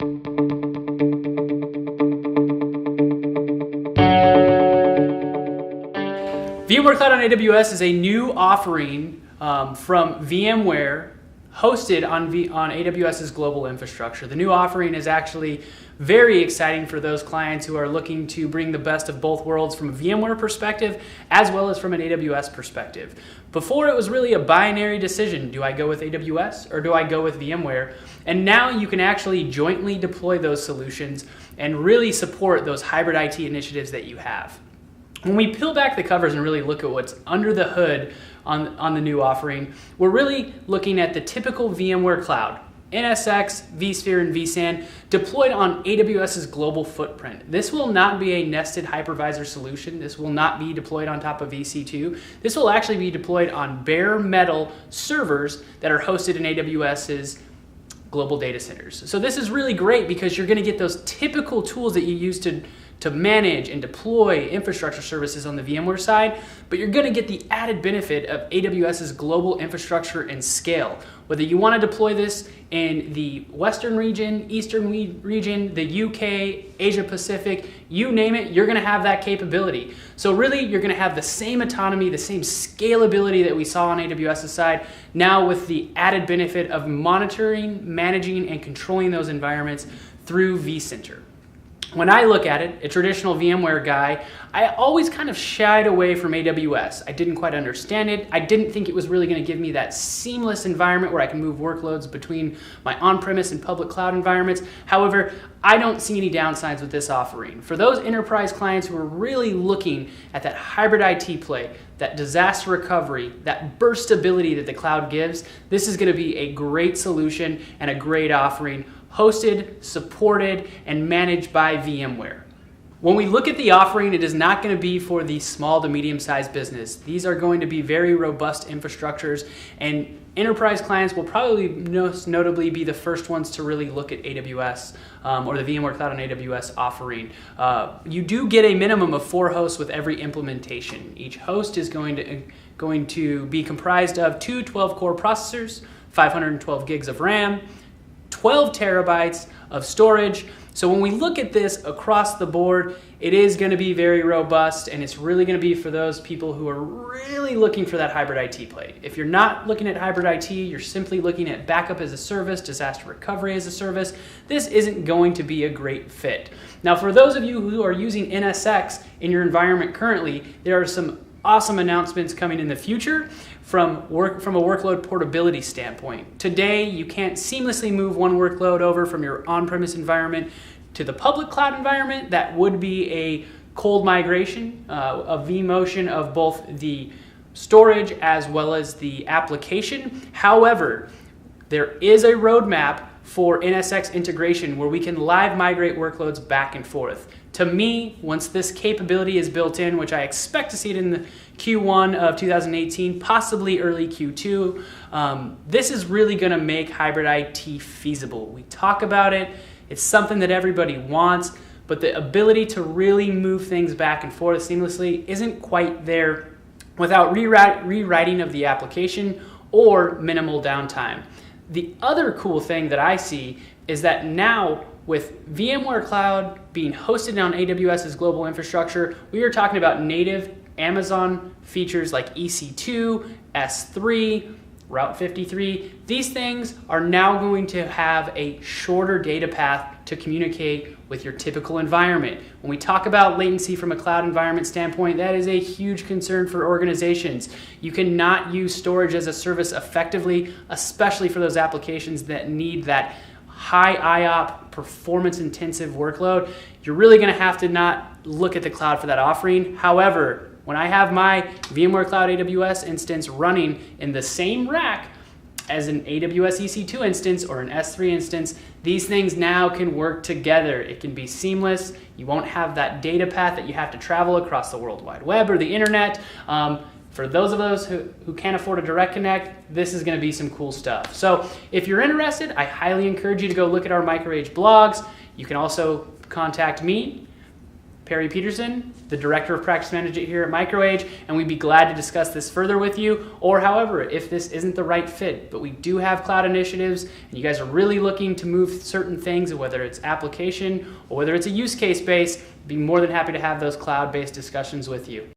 VMware Cloud on AWS is a new offering from VMware hosted on AWS's global infrastructure. The new offering is actually very exciting for those clients who are looking to bring the best of both worlds from a VMware perspective as well as from an AWS perspective. Before, it was really a binary decision. Do I go with AWS or do I go with VMware? And now you can actually jointly deploy those solutions and really support those hybrid IT initiatives that you have. When we peel back the covers and really look at what's under the hood on the new offering, we're really looking at the typical VMware Cloud, NSX, vSphere, and vSAN deployed on AWS's global footprint. This will not be a nested hypervisor solution. This will not be deployed on top of EC2. This will actually be deployed on bare metal servers that are hosted in AWS's global data centers. So this is really great because you're going to get those typical tools that you use to manage and deploy infrastructure services on the VMware side, but you're going to get the added benefit of AWS's global infrastructure and scale. Whether you want to deploy this in the Western region, Eastern region, the UK, Asia Pacific, you name it, you're going to have that capability. So really, you're going to have the same autonomy, the same scalability that we saw on AWS's side, now with the added benefit of monitoring, managing, and controlling those environments through vCenter. When I look at it, a traditional VMware guy, I always kind of shied away from AWS. I didn't quite understand it. I didn't think it was really going to give me that seamless environment where I can move workloads between my on-premise and public cloud environments. However, I don't see any downsides with this offering. For those enterprise clients who are really looking at that hybrid IT play, that disaster recovery, that burstability that the cloud gives, this is going to be a great solution and a great offering, hosted, supported, and managed by VMware. When we look at the offering, it is not going to be for the small to medium-sized business. These are going to be very robust infrastructures, and enterprise clients will probably most notably be the first ones to really look at AWS or the VMware Cloud on AWS offering. You do get a minimum of 4 hosts with every implementation. Each host is going to be comprised of 2 12-core processors, 512 gigs of RAM, 12 terabytes of storage. So when we look at this across the board, it is going to be very robust, and it's really going to be for those people who are really looking for that hybrid IT play. If you're not looking at hybrid IT, you're simply looking at backup as a service, disaster recovery as a service, this isn't going to be a great fit. Now, for those of you who are using NSX in your environment currently, there are some awesome announcements coming in the future from a workload portability standpoint. Today, you can't seamlessly move one workload over from your on-premise environment to the public cloud environment. That would be a cold migration, a vMotion of both the storage as well as the application. However, there is a roadmap for NSX integration where we can live migrate workloads back and forth. To me, once this capability is built in, which I expect to see it in the Q1 of 2018, possibly early Q2, this is really going to make hybrid IT feasible. We talk about it, it's something that everybody wants, but the ability to really move things back and forth seamlessly isn't quite there without rewriting of the application or minimal downtime. The other cool thing that I see is that now with VMware Cloud being hosted on AWS's global infrastructure, we are talking about native Amazon features like EC2, S3, Route 53. These things are now going to have a shorter data path to communicate with your typical environment. When we talk about latency from a cloud environment standpoint, that is a huge concern for organizations. You cannot use storage as a service effectively, especially for those applications that need that high IOP, performance-intensive workload. You're really going to have to not look at the cloud for that offering. However, when I have my VMware Cloud AWS instance running in the same rack as an AWS EC2 instance or an S3 instance, these things now can work together. It can be seamless. You won't have that data path that you have to travel across the World Wide Web or the internet. For those of us who can't afford a direct connect, this is going to be some cool stuff. So if you're interested, I highly encourage you to go look at our MicroAge blogs. You can also contact me, Perry Peterson, the Director of Practice Management here at MicroAge, and we'd be glad to discuss this further with you, or however, if this isn't the right fit. But we do have cloud initiatives, and you guys are really looking to move certain things, whether it's application or whether it's a use case based, be more than happy to have those cloud-based discussions with you.